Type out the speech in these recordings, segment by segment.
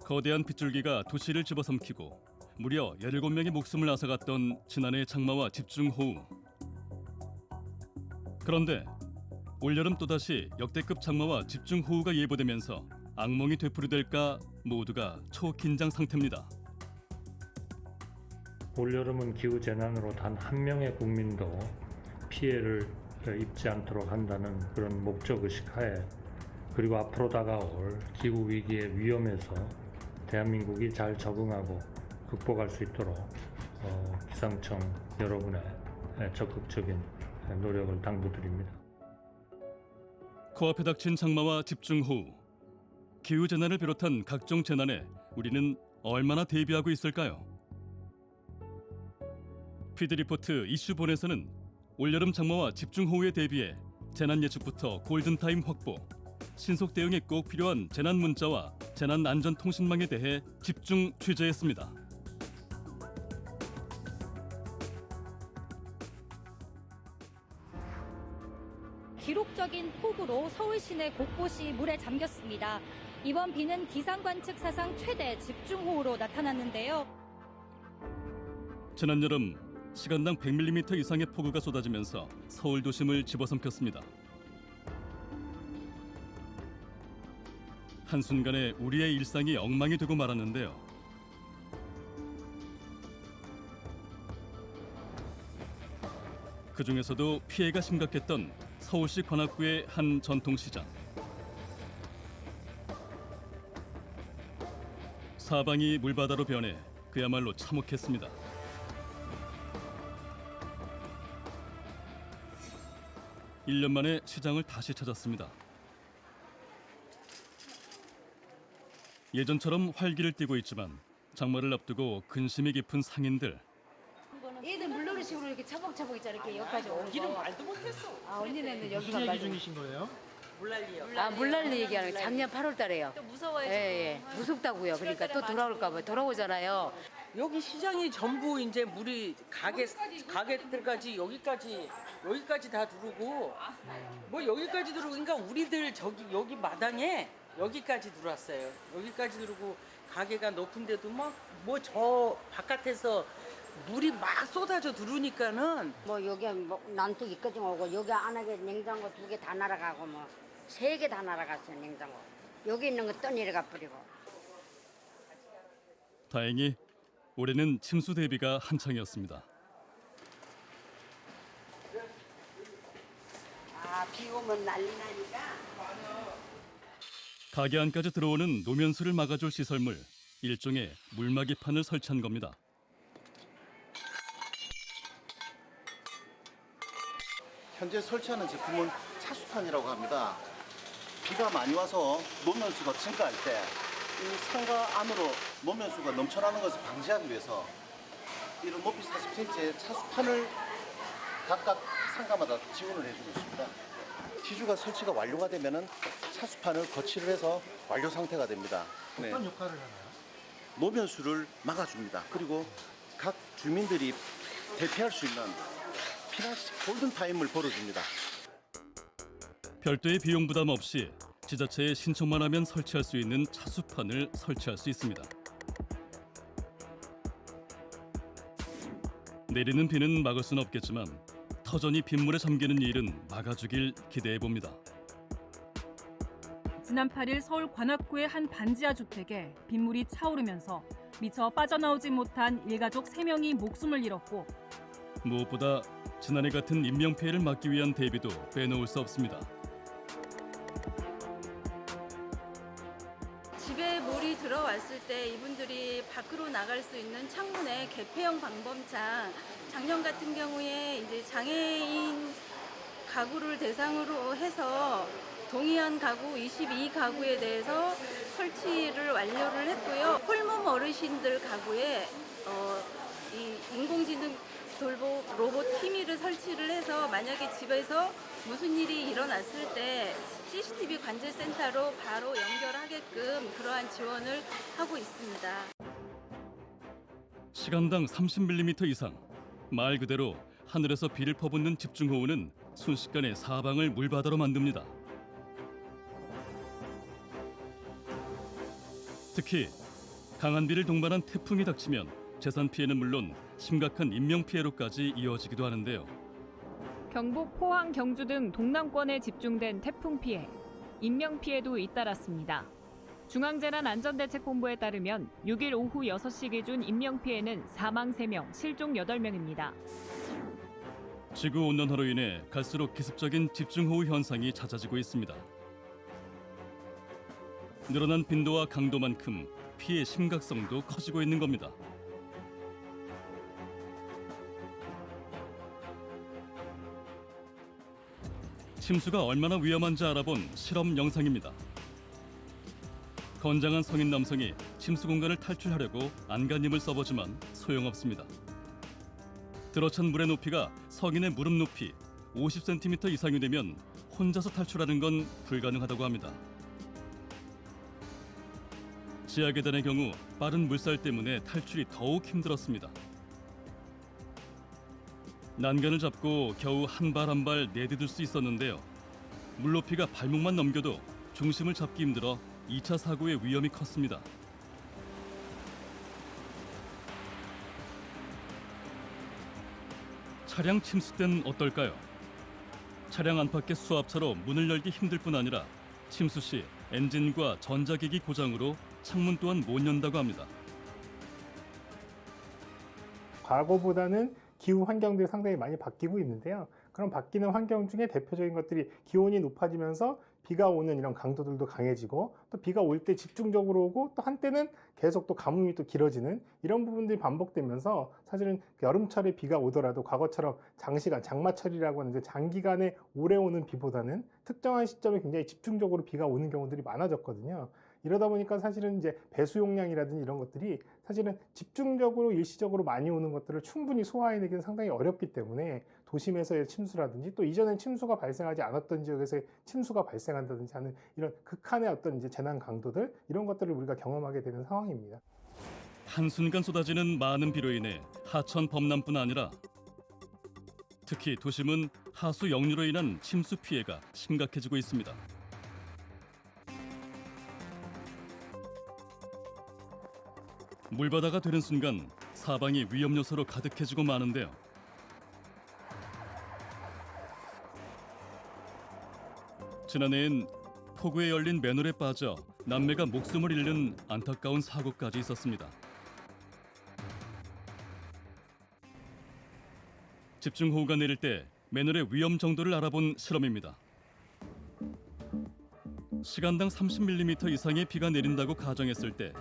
거대한 빗줄기가 도시를 집어삼키고 무려 17명의 목숨을 앗아갔던 지난해 장마와 집중호우. 그런데 올여름 또다시 역대급 장마와 집중호우가 예보되면서 악몽이 되풀이될까 모두가 초긴장 상태입니다. 올여름은 기후재난으로 단 한 명의 국민도 피해를 입지 않도록 한다는 그런 목적의식 하에, 그리고 앞으로 다가올 기후위기의 위험에서 대한민국이 잘 적응하고 극복할 수 있도록 기상청 여러분의 적극적인 노력을 당부드립니다. 코앞에 닥친 장마와 집중호우. 기후재난을 비롯한 각종 재난에 우리는 얼마나 대비하고 있을까요? 피드리포트 이슈본에서는 올여름 장마와 집중호우에 대비해 재난 예측부터 골든타임 확보, 신속 대응에 꼭 필요한 재난 문자와 재난 안전 통신망에 대해 집중 취재했습니다. 기록적인 폭우로 서울 시내 곳곳이 물에 잠겼습니다. 이번 비는 기상 관측 사상 최대 집중호우로 나타났는데요. 지난 여름 시간당 100mm 이상의 폭우가 쏟아지면서 서울 도심을 집어삼켰습니다. 한순간에 우리의 일상이 엉망이 되고 말았는데요. 그 중에서도 피해가 심각했던 서울시 관악구의 한 전통시장. 사방이 물바다로 변해 그야말로 참혹했습니다. 일 년 만에 시장을 다시 찾았습니다. 예전처럼 활기를 띠고 있지만 장마를 앞두고 근심이 깊은 상인들. 얘들 물놀이식으로 이렇게 차복차복 있잖아, 이렇게 여기까지 오는 거. 여기는 말도 못했어. 아, 언니네는 여기가 무슨 얘기 맞아. 중이신 거예요? 물난리요. 아, 물난리 얘기하는 거 작년 8월 달에요. 또 무서워요. 예, 예. 무섭다고요. 그러니까 또 돌아올까 봐. 돌아오잖아요. 여기 시장이 전부 이제 물이 가게들까지 여기까지 다 들어오고 뭐 여기까지 들어오고, 그러니까 우리들 저기 여기 마당에 여기까지 들어왔어요. 여기까지 들어오고 가게가 높은데도 막 뭐 저 바깥에서 물이 막 쏟아져 들어오니까는 뭐 여기 뭐 난투기까지 오고 여기 안에 냉장고 2개 다 날아가고 뭐 3개 다 날아갔어요. 냉장고 여기 있는 거 떠내려가 버리고. 다행히 올해는 침수 대비가 한창이었습니다. 아, 비 오면 난리 나니까. 가게 안까지 들어오는 노면수를 막아줄 시설물, 일종의 물막이판을 설치한 겁니다. 현재 설치하는 제품은 차수판이라고 합니다. 비가 많이 와서 노면수가 증가할 때 이 상가 안으로 노면수가 넘쳐나는 것을 방지하기 위해서 이런 높이 40cm의 차수판을 각각 상가마다 지원을 해주고 있습니다. 기주가 설치가 완료가 되면은 차수판을 거치를 해서 완료 상태가 됩니다. 어떤 역할을 하나요? 노면수를 막아줍니다. 그리고 각 주민들이 대피할 수 있는 피난식 골든타임을 벌어줍니다. 별도의 비용 부담 없이 지자체에 신청만 하면 설치할 수 있는 차수판을 설치할 수 있습니다. 내리는 비는 막을 수는 없겠지만 터전이 빗물에 잠기는 일은 막아주길 기대해 봅니다. 지난 8일 서울 관악구의 한 반지하 주택에 빗물이 차오르면서 미처 빠져나오지 못한 일가족 3명이 목숨을 잃었고, 무엇보다 지난해 같은 인명피해를 막기 위한 대비도 빼놓을 수 없습니다. 집에 물이 들어왔을 때 이분들이 밖으로 나갈 수 있는 창문의 개폐형 방범창, 작년 같은 경우에 이제 장애인 가구를 대상으로 해서 동의한 가구 22가구에 대해서 설치를 완료를 했고요. 홀몸 어르신들 가구에 이 인공지능 돌보 로봇 티미를 설치를 해서 만약에 집에서 무슨 일이 일어났을 때 CCTV 관제센터로 바로 연결하게끔 그러한 지원을 하고 있습니다. 시간당 30mm 이상, 말 그대로 하늘에서 비를 퍼붓는 집중호우는 순식간에 사방을 물바다로 만듭니다. 특히 강한 비를 동반한 태풍이 닥치면 재산 피해는 물론 심각한 인명 피해로까지 이어지기도 하는데요. 경북, 포항, 경주 등 동남권에 집중된 태풍 피해, 인명 피해도 잇따랐습니다. 중앙재난안전대책본부에 따르면 6일 오후 6시 기준 인명 피해는 사망 3명, 실종 8명입니다. 지구온난화로 인해 갈수록 기습적인 집중호우 현상이 잦아지고 있습니다. 늘어난 빈도와 강도만큼 피해 심각성도 커지고 있는 겁니다. 침수가 얼마나 위험한지 알아본 실험 영상입니다. 건장한 성인 남성이 침수 공간을 탈출하려고 안간힘을 써보지만 소용없습니다. 들어찬 물의 높이가 성인의 무릎 높이 50cm 이상이 되면 혼자서 탈출하는 건 불가능하다고 합니다. 지하계단의 경우 빠른 물살 때문에 탈출이 더욱 힘들었습니다. 난간을 잡고 겨우 한 발 한 발 내디딜 수 있었는데요. 물높이가 발목만 넘겨도 중심을 잡기 힘들어 2차 사고의 위험이 컸습니다. 차량 침수 때는 어떨까요? 차량 안팎의 수압차로 문을 열기 힘들 뿐 아니라 침수 시 엔진과 전자기기 고장으로 창문 또한 못 연다고 합니다. 과거보다는 기후 환경들이 상당히 많이 바뀌고 있는데요. 그런 바뀌는 환경 중에 대표적인 것들이 기온이 높아지면서 비가 오는 이런 강도들도 강해지고 또 비가 올 때 집중적으로 오고 또 한때는 계속 또 가뭄이 또 길어지는 이런 부분들이 반복되면서 사실은 여름철에 비가 오더라도 과거처럼 장시간, 장마철이라고 하는 장기간에 오래 오는 비보다는 특정한 시점에 굉장히 집중적으로 비가 오는 경우들이 많아졌거든요. 이러다 보니까 사실은 이제 배수 용량이라든지 이런 것들이 사실은 집중적으로 일시적으로 많이 오는 것들을 충분히 소화해내기는 상당히 어렵기 때문에 도심에서의 침수라든지 또 이전엔 침수가 발생하지 않았던 지역에서의 침수가 발생한다든지 하는 이런 극한의 어떤 이제 재난 강도들 이런 것들을 우리가 경험하게 되는 상황입니다. 한순간 쏟아지는 많은 비로 인해 하천 범람뿐 아니라 특히 도심은 하수 역류로 인한 침수 피해가 심각해지고 있습니다. 물바다가 되는 순간 사방이 위험 요소로 가득해지고 마는데요. 지난해엔 폭우에 열린 맨홀에 빠져 남매가 목숨을 잃는 안타까운 사고까지 있었습니다. 집중호우가 내릴 때 맨홀의 위험 정도를 알아본 실험입니다. 시간당 30mm 이상의 비가 내린다고 가정했을 때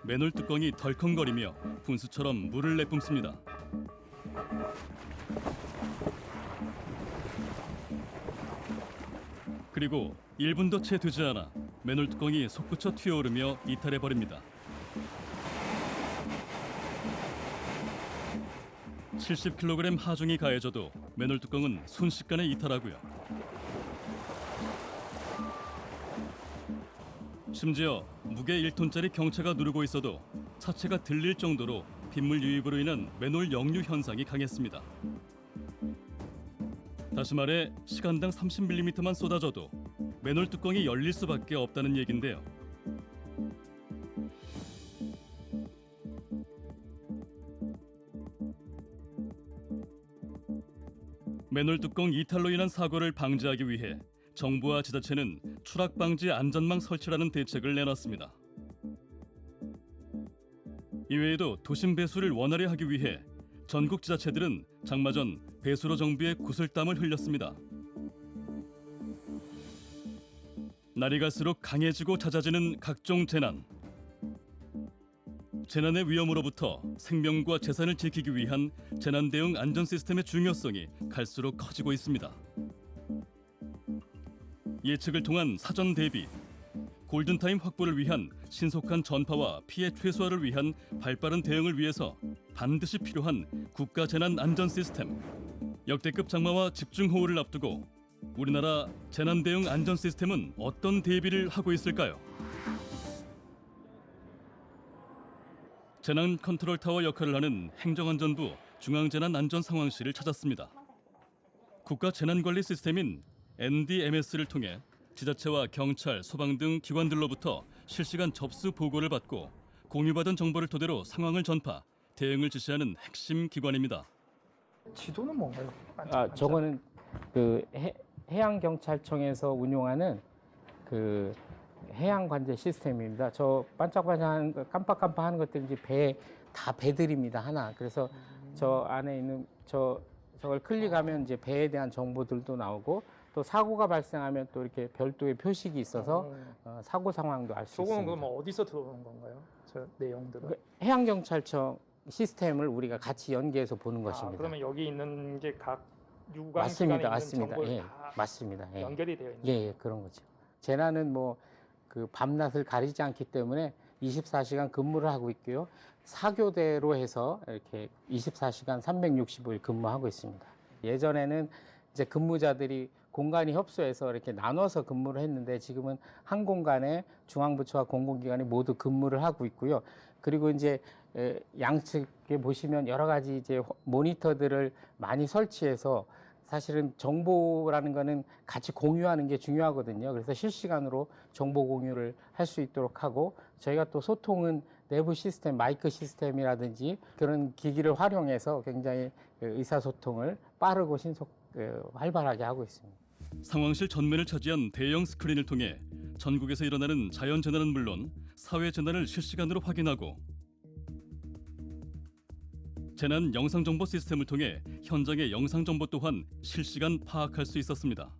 맨홀 뚜껑이 덜컹거리며 분수처럼 물을 내뿜습니다. 그리고 1분도 채 되지 않아 맨홀 뚜껑이 솟구쳐 튀어오르며 이탈해버립니다. 70kg 하중이 가해져도 맨홀 뚜껑은 순식간에 이탈하고요. 심지어 무게 1톤짜리 경차가 누르고 있어도 차체가 들릴 정도로 빗물 유입으로 인한 맨홀 역류 현상이 강했습니다. 다시 말해 시간당 30mm만 쏟아져도 맨홀 뚜껑이 열릴 수밖에 없다는 얘긴데요. 맨홀 뚜껑 이탈로 인한 사고를 방지하기 위해 정부와 지자체는 추락 방지 안전망 설치라는 대책을 내놨습니다. 이외에도 도심 배수를 원활히 하기 위해 전국 지자체들은 장마 전 배수로 정비에 구슬땀을 흘렸습니다. 날이 갈수록 강해지고 잦아지는 각종 재난. 재난의 위험으로부터 생명과 재산을 지키기 위한 재난 대응 안전 시스템의 중요성이 갈수록 커지고 있습니다. 예측을 통한 사전 대비, 골든타임 확보를 위한 신속한 전파와 피해 최소화를 위한 발빠른 대응을 위해서 반드시 필요한 국가 재난 안전 시스템. 역대급 장마와 집중호우를 앞두고 우리나라 재난 대응 안전 시스템은 어떤 대비를 하고 있을까요? 재난 컨트롤 타워 역할을 하는 행정안전부 중앙재난안전상황실을 찾았습니다. 국가 재난관리 시스템인 NDMS를 통해 지자체와 경찰, 소방 등 기관들로부터 실시간 접수 보고를 받고 공유받은 정보를 토대로 상황을 전파, 대응을 지시하는 핵심 기관입니다. 지도는 뭔가요? 저거는 그 해양경찰청에서 운용하는 그 해양관제 시스템입니다. 저 반짝반짝하는 거, 깜빡깜빡하는 것들이 이제 다 배들입니다. 하나. 그래서 저 안에 있는 저걸 클릭하면 이제 배에 대한 정보들도 나오고, 또 사고가 발생하면 또 이렇게 별도의 표식이 있어서 사고 상황도 알 수 있습니다. 저거는 그럼 어디서 들어오는 건가요? 저 내용들은? 해양경찰청 시스템을 우리가 같이 연계해서 보는 아, 것입니다. 그러면 여기 있는 게 각 유관 맞습니다. 기관에 맞습니다. 있는 정보를 예, 다 맞습니다. 예. 연결이 되어 있는. 예, 그런 거죠. 재난은 뭐 그 밤낮을 가리지 않기 때문에 24시간 근무를 하고 있고요. 사교대로 해서 이렇게 24시간 365일 근무하고 있습니다. 예전에는 이제 근무자들이 공간이 협소해서 이렇게 나눠서 근무를 했는데, 지금은 한 공간에 중앙부처와 공공기관이 모두 근무를 하고 있고요. 그리고 이제 양측에 보시면 여러 가지 이제 모니터들을 많이 설치해서, 사실은 정보라는 거는 같이 공유하는 게 중요하거든요. 그래서 실시간으로 정보 공유를 할 수 있도록 하고, 저희가 또 소통은 내부 시스템, 마이크 시스템이라든지 그런 기기를 활용해서 굉장히 의사소통을 빠르고 신속, 활발하게 하고 있습니다. 상황실 전면을 차지한 대형 스크린을 통해 전국에서 일어나는 자연재난은 물론 사회재난을 실시간으로 확인하고, 재난 영상정보 시스템을 통해 현장의 영상정보 또한 실시간 파악할 수 있었습니다.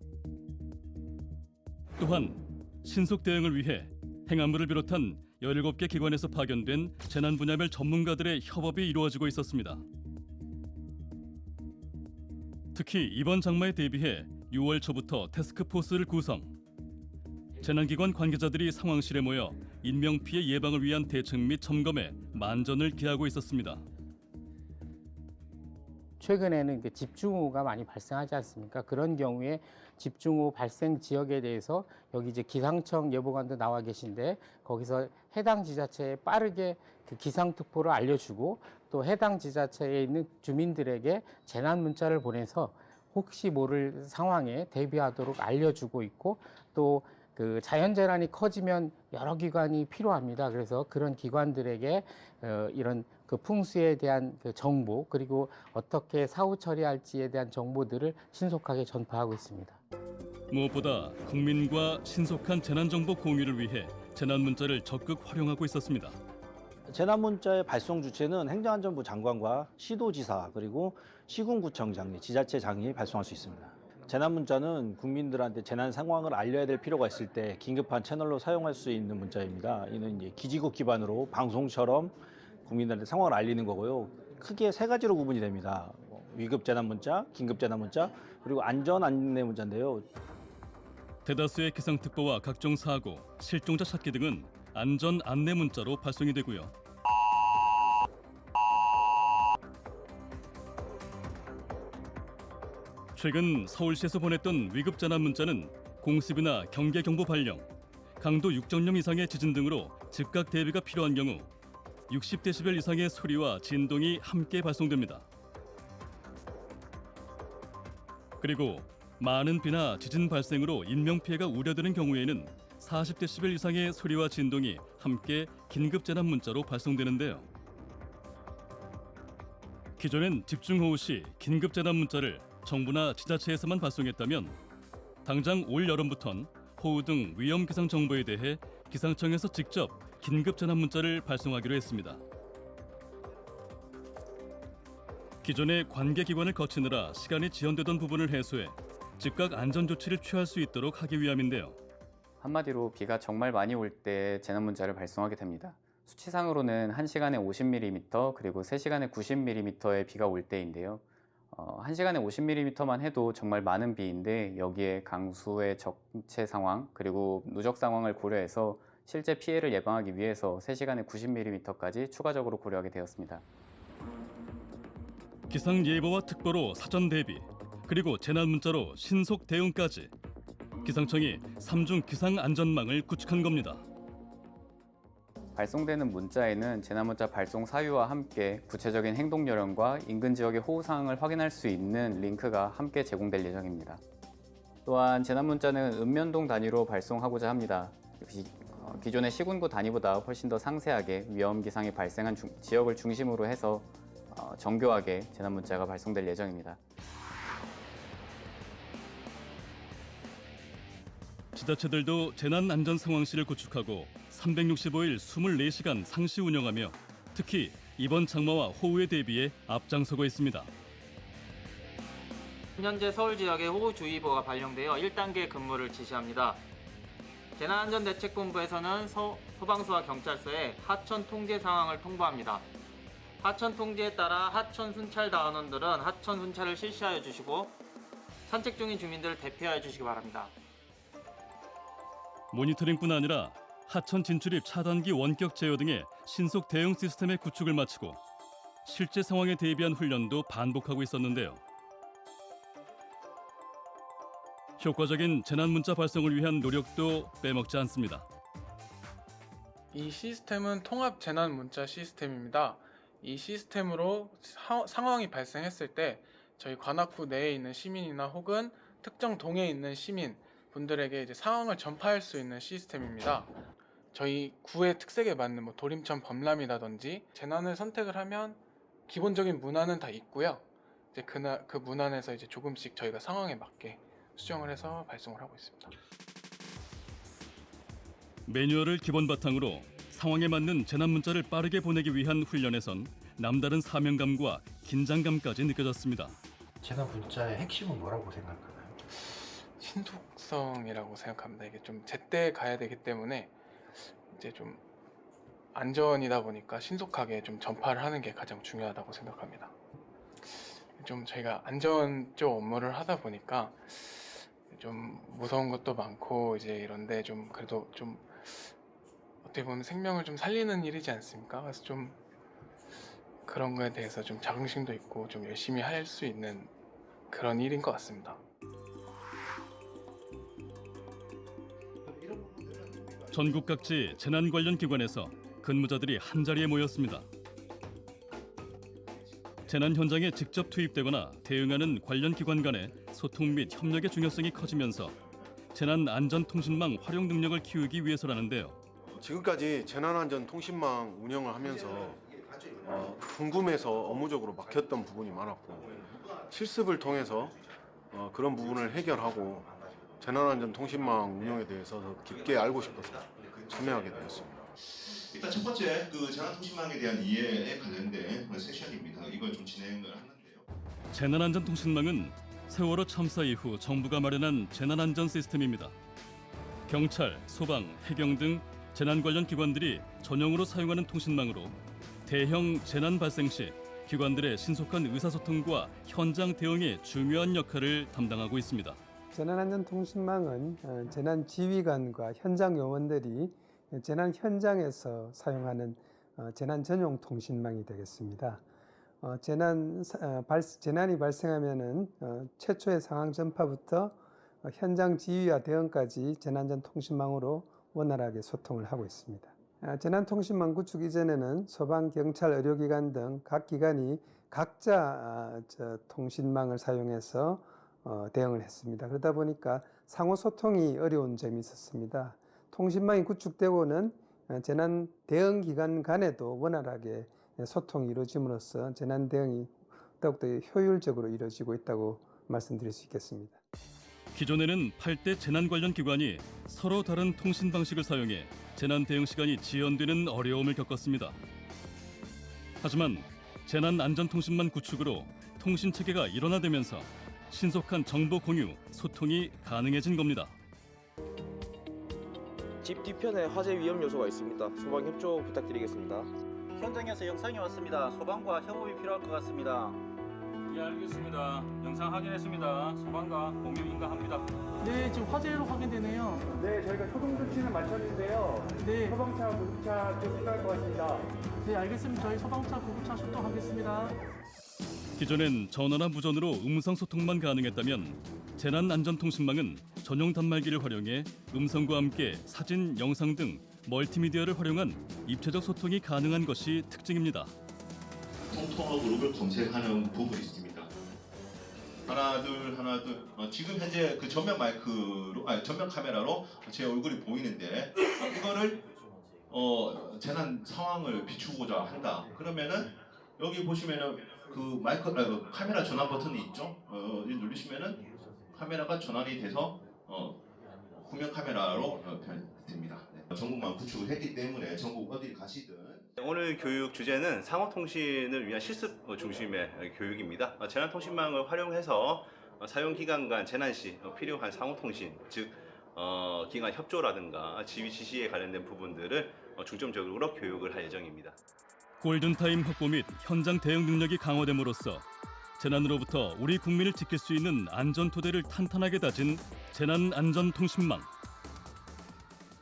또한 신속 대응을 위해 행안부를 비롯한 17개 기관에서 파견된 재난 분야별 전문가들의 협업이 이루어지고 있었습니다. 특히 이번 장마에 대비해 6월 초부터 태스크포스를 구성, 재난기관 관계자들이 상황실에 모여 인명피해 예방을 위한 대책 및 점검에 만전을 기하고 있었습니다. 최근에는 집중호우가 많이 발생하지 않습니까? 그런 경우에 집중호우 발생 지역에 대해서 여기 이제 기상청 예보관도 나와 계신데, 거기서 해당 지자체에 빠르게 그 기상특보를 알려주고, 또 해당 지자체에 있는 주민들에게 재난 문자를 보내서 혹시 모를 상황에 대비하도록 알려주고 있고, 또 그 자연재난이 커지면 여러 기관이 필요합니다. 그래서 그런 기관들에게 이런 그 풍수에 대한 그 정보, 그리고 어떻게 사후 처리할지에 대한 정보들을 신속하게 전파하고 있습니다. 무엇보다 국민과 신속한 재난정보 공유를 위해 재난 문자를 적극 활용하고 있었습니다. 재난문자의 발송 주체는 행정안전부 장관과 시도지사, 그리고 시군구청장, 지자체장이 발송할 수 있습니다. 재난문자는 국민들한테 재난 상황을 알려야 될 필요가 있을 때 긴급한 채널로 사용할 수 있는 문자입니다. 이는 이제 기지국 기반으로 방송처럼 국민들한테 상황을 알리는 거고요. 크게 세 가지로 구분이 됩니다. 위급 재난 문자, 긴급 재난 문자, 그리고 안전 안내 문자인데요. 대다수의 기상특보와 각종 사고, 실종자 찾기 등은 안전 안내 문자로 발송이 되고요. 최근 서울시에서 보냈던 위급 재난 문자는 공습이나 경계 경보 발령, 강도 6.0 이상의 지진 등으로 즉각 대비가 필요한 경우 60데시벨 이상의 소리와 진동이 함께 발송됩니다. 그리고 많은 비나 지진 발생으로 인명피해가 우려되는 경우에는 40데시벨 이상의 소리와 진동이 함께 긴급재난 문자로 발송되는데요. 기존엔 집중호우 시 긴급재난 문자를 정부나 지자체에서만 발송했다면, 당장 올 여름부턴 호우 등 위험 기상 정보에 대해 기상청에서 직접 긴급재난 문자를 발송하기로 했습니다. 기존의 관계기관을 거치느라 시간이 지연되던 부분을 해소해 즉각 안전조치를 취할 수 있도록 하기 위함인데요. 한마디로 비가 정말 많이 올 때 재난 문자를 발송하게 됩니다. 수치상으로는 1시간에 50mm 그리고 3시간에 90mm의 비가 올 때인데요. 1시간에 50mm만 해도 정말 많은 비인데, 여기에 강수의 적체 상황 그리고 누적 상황을 고려해서 실제 피해를 예방하기 위해서 3시간에 90mm까지 추가적으로 고려하게 되었습니다. 기상예보와 특보로 사전 대비, 그리고 재난 문자로 신속 대응까지 기상청이 3중 기상 안전망을 구축한 겁니다. 발송되는 문자에는 재난문자 발송 사유와 함께 구체적인 행동 요령과 인근 지역의 호우 상황을 확인할 수 있는 링크가 함께 제공될 예정입니다. 또한 재난문자는 읍면동 단위로 발송하고자 합니다. 기존의 시군구 단위보다 훨씬 더 상세하게 위험 기상이 발생한 지역을 중심으로 해서 정교하게 재난 문자가 발송될 예정입니다. 지자체들도 재난 안전 상황실을 구축하고 365일 24시간 상시 운영하며 특히 이번 장마와 호우에 대비해 앞장서고 있습니다. 현재 서울 지역에 호우주의보가 발령되어 1단계 근무를 지시합니다. 재난안전대책본부에서는 소방서와 경찰서에 하천 통제 상황을 통보합니다. 하천 통제에 따라 하천 순찰 단원들은 하천 순찰을 실시하여 주시고 산책 중인 주민들을 대피하여 주시기 바랍니다. 모니터링뿐 아니라 하천 진출입 차단기 원격 제어 등의 신속 대응 시스템의 구축을 마치고 실제 상황에 대비한 훈련도 반복하고 있었는데요. 효과적인 재난 문자 발송을 위한 노력도 빼먹지 않습니다. 이 시스템은 통합 재난 문자 시스템입니다. 이 시스템으로 상황이 발생했을 때 저희 관악구 내에 있는 시민이나 혹은 특정 동에 있는 시민 분들에게 이제 상황을 전파할 수 있는 시스템입니다. 저희 구의 특색에 맞는 도림천 범람이라든지 재난을 선택을 하면 기본적인 문안은 다 있고요. 이제 그 문안에서 이제 조금씩 저희가 상황에 맞게 수정을 해서 발송을 하고 있습니다. 매뉴얼을 기본 바탕으로 상황에 맞는 재난 문자를 빠르게 보내기 위한 훈련에선 남다른 사명감과 긴장감까지 느껴졌습니다. 재난 문자의 핵심은 뭐라고 생각하나요? 신속성이라고 생각합니다. 이게 좀 제때 가야 되기 때문에 이제 좀 안전이다 보니까 신속하게 좀 전파를 하는 게 가장 중요하다고 생각합니다. 좀 저희가 안전 쪽 업무를 하다 보니까 좀 무서운 것도 많고 이제 이런데 좀 그래도 좀 어떻게 보면 생명을 좀 살리는 일이지 않습니까? 그래서 좀 그런 거에 대해서 좀 자긍심도 있고 좀 열심히 할 수 있는 그런 일인 것 같습니다. 전국 각지 재난 관련 기관에서 근무자들이 한자리에 모였습니다. 재난 현장에 직접 투입되거나 대응하는 관련 기관 간의 소통 및 협력의 중요성이 커지면서 재난 안전통신망 활용 능력을 키우기 위해서라는데요. 지금까지 재난안전통신망 운영을 하면서 궁금해서 업무적으로 막혔던 부분이 많았고 실습을 통해서 그런 부분을 해결하고 재난안전통신망 운영에 대해서 더 깊게 알고 싶어서 참여하게 되었습니다. 일단 첫 번째 재난통신망에 대한 이해에 관련된 세션입니다. 이걸 좀 진행을 하는데요. 재난안전통신망은 세월호 참사 이후 정부가 마련한 재난안전 시스템입니다. 경찰, 소방, 해경 등 재난 관련 기관들이 전용으로 사용하는 통신망으로 대형 재난 발생 시 기관들의 신속한 의사소통과 현장 대응에 중요한 역할을 담당하고 있습니다. 재난안전통신망은 재난지휘관과 현장 요원들이 재난 현장에서 사용하는 재난 전용 통신망이 되겠습니다. 재난이 발생하면은 최초의 상황 전파부터 현장 지휘와 대응까지 재난안전 통신망으로 원활하게 소통을 하고 있습니다. 재난통신망 구축 이전에는 소방, 경찰, 의료기관 등 각 기관이 각자 통신망을 사용해서 대응을 했습니다. 그러다 보니까 상호 소통이 어려운 점이 있었습니다. 통신망이 구축되고는 재난 대응 기관 간에도 원활하게 소통이 이루어짐으로써 재난 대응이 더욱더 효율적으로 이루어지고 있다고 말씀드릴 수 있겠습니다. 기존에는 8대 재난 관련 기관이 서로 다른 통신 방식을 사용해 재난 대응 시간이 지연되는 어려움을 겪었습니다. 하지만 재난안전통신망 구축으로 통신 체계가 일원화되면서 신속한 정보 공유, 소통이 가능해진 겁니다. 집 뒤편에 화재 위험 요소가 있습니다. 소방 협조 부탁드리겠습니다. 현장에서 영상이 왔습니다. 소방과 협업이 필요할 것 같습니다. 예, 알겠습니다. 영상 확인했습니다. 소방과 공유 인가합니다. 네, 지금 화재로 확인되네요. 네, 저희가 초동 조치는 마쳤는데요. 네. 소방차, 구급차 좀 필요할 것 같습니다. 네, 알겠습니다. 저희 소방차, 구급차 출동하겠습니다. 기존엔 전화나 무전으로 음성 소통만 가능했다면 재난안전통신망은 전용 단말기를 활용해 음성과 함께 사진, 영상 등 멀티미디어를 활용한 입체적 소통이 가능한 것이 특징입니다. 통통하고 그룹을 검색하는 부분이 있습니다. 하나 둘. 지금 현재 그 전면 마이크로, 전면 카메라로 제 얼굴이 보이는데 이거를 재난 상황을 비추고자 한다. 그러면은 여기 보시면은 그 카메라 전환 버튼이 있죠. 누르시면은 카메라가 전환이 돼서 후면 카메라로 됩니다. 네. 전국만 구축을 했기 때문에 전국 어디 가시든. 오늘 교육 주제는 상호통신을 위한 실습 중심의 교육입니다. 재난통신망을 활용해서 사용 기간 간 재난 시 필요한 상호통신, 즉 기관 협조라든가 지휘 지시에 관련된 부분들을 중점적으로 교육을 할 예정입니다. 골든타임 확보 및 현장 대응 능력이 강화됨으로써 재난으로부터 우리 국민을 지킬 수 있는 안전 토대를 탄탄하게 다진 재난안전통신망.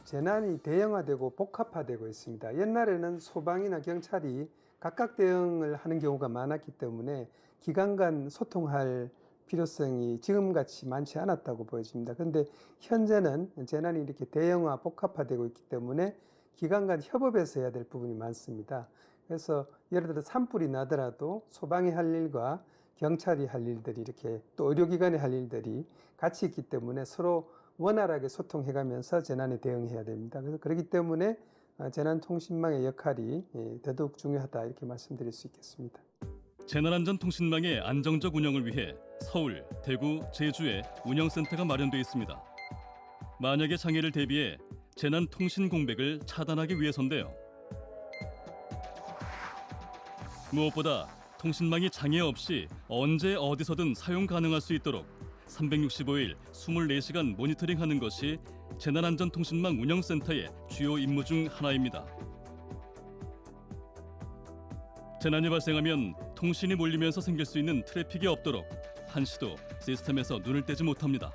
재난이 대형화되고 복합화되고 있습니다. 옛날에는 소방이나 경찰이 각각 대응을 하는 경우가 많았기 때문에 기관 간 소통할 필요성이 지금같이 많지 않았다고 보여집니다. 그런데 현재는 재난이 이렇게 대형화, 복합화되고 있기 때문에 기관 간 협업해서 해야 될 부분이 많습니다. 그래서 예를 들어 산불이 나더라도 소방이 할 일과 경찰이 할 일들이 이렇게 또 의료기관이 할 일들이 같이 있기 때문에 서로 원활하게 소통해가면서 재난에 대응해야 됩니다. 그래서 그렇기 때문에 재난통신망의 역할이 더더욱 중요하다 이렇게 말씀드릴 수 있겠습니다. 재난안전통신망의 안정적 운영을 위해 서울, 대구, 제주에 운영센터가 마련되어 있습니다. 만약의 장애를 대비해 재난통신 공백을 차단하기 위해서인데요. 무엇보다 통신망이 장애 없이 언제 어디서든 사용 가능할 수 있도록 365일 24시간 모니터링하는 것이 재난안전통신망 운영센터의 주요 임무 중 하나입니다. 재난이 발생하면 통신이 몰리면서 생길 수 있는 트래픽이 없도록 한시도 시스템에서 눈을 떼지 못합니다.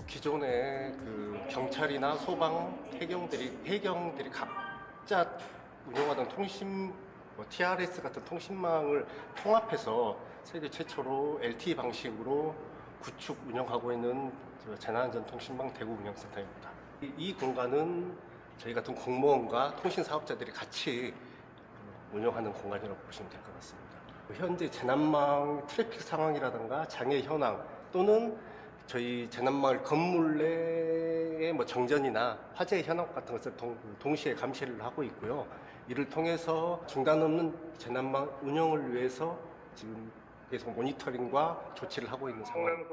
기존에 그 경찰이나 소방, 해경들이 각자 운영하던 통신, TRS 같은 통신망을 통합해서 세계 최초로 LTE 방식으로 구축 운영하고 있는 재난안전통신망 대구 운영센터입니다. 이 공간은 저희 같은 공무원과 통신 사업자들이 같이 운영하는 공간이라고 보시면 될 것 같습니다. 현재 재난망 트래픽 상황이라든가 장애 현황 또는 저희 재난망을 건물 내의 정전이나 화재 현황 같은 것을 동시에 감시를 하고 있고요. 이를 통해서 중단 없는 재난망 운영을 위해서 지금 계속 모니터링과 조치를 하고 있는 상황입니다.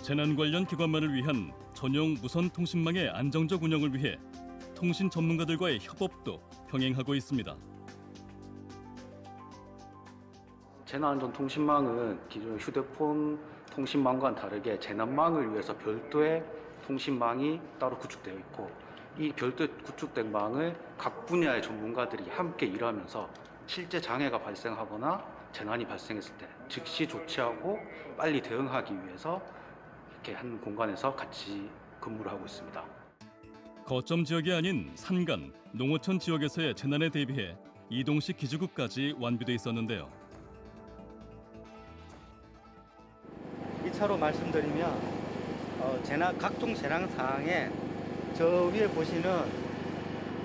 재난 관련 기관만을 위한 전용 무선 통신망의 안정적 운영을 위해 통신 전문가들과의 협업도 병행하고 있습니다. 재난안전통신망은 기존 휴대폰 통신망과는 다르게 재난망을 위해서 별도의 통신망이 따로 구축되어 있고 이 별도의 구축된 망을 각 분야의 전문가들이 함께 일하면서 실제 장애가 발생하거나 재난이 발생했을 때 즉시 조치하고 빨리 대응하기 위해서 이렇게 한 공간에서 같이 근무를 하고 있습니다. 거점 지역이 아닌 산간, 농어촌 지역에서의 재난에 대비해 이동식 기지국까지 완비돼 있었는데요. 이 차로 말씀드리면 각종 재난 상황에 저 위에 보시는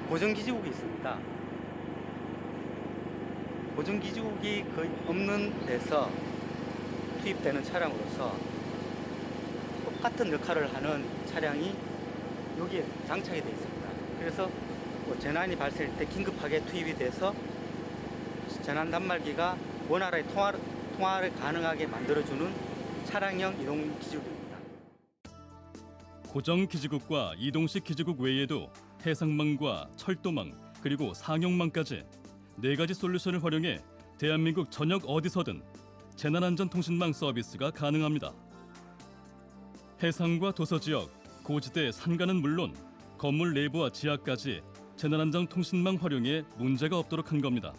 고정기지국이 있습니다. 고정기지국이 거의 없는 데서 투입되는 차량으로서 똑같은 역할을 하는 차량이 여기에 장착이 되어 있습니다. 그래서 재난이 발생할 때 긴급하게 투입이 돼서 재난 단말기가 원활하게 통화를 가능하게 만들어주는 차량형 이동 기지국입니다. 고정 기지국과 이동식 기지국 외에도 해상망과 철도망 그리고 상용망까지 4가지 솔루션을 활용해 대한민국 전역 어디서든 재난안전통신망 서비스가 가능합니다. 해상과 도서지역, 고지대 산간은 물론 건물 내부와 지하까지 재난안전통신망 활용에 문제가 없도록 한 겁니다.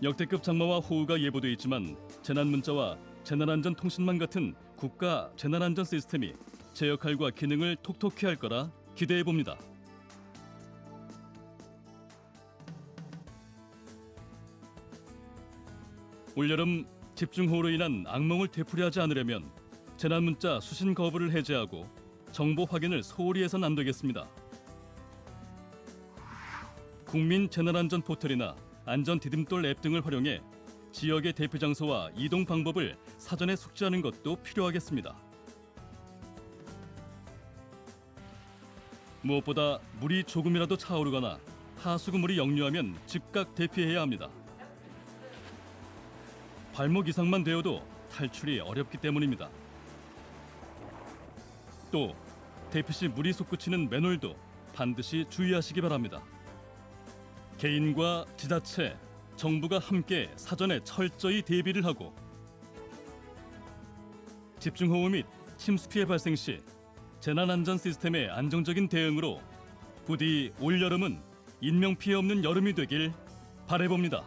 역대급 장마와 호우가 예보돼 있지만 재난문자와 재난안전통신망 같은 국가 재난안전 시스템이 제 역할과 기능을 톡톡히 할 거라 기대해 봅니다. 올여름 집중호우로 인한 악몽을 되풀이하지 않으려면 재난문자 수신 거부를 해제하고 정보 확인을 소홀히 해선 안 되겠습니다. 국민 재난안전 포털이나 안전 디딤돌 앱 등을 활용해 지역의 대피 장소와 이동 방법을 사전에 숙지하는 것도 필요하겠습니다. 무엇보다 물이 조금이라도 차오르거나 하수구물이 역류하면 즉각 대피해야 합니다. 발목 이상만 되어도 탈출이 어렵기 때문입니다. 또 대피 시 물이 솟구치는 맨홀도 반드시 주의하시기 바랍니다. 개인과 지자체, 정부가 함께 사전에 철저히 대비를 하고 집중호우 및 침수 피해 발생 시 재난안전 시스템의 안정적인 대응으로 부디 올여름은 인명피해 없는 여름이 되길 바라봅니다.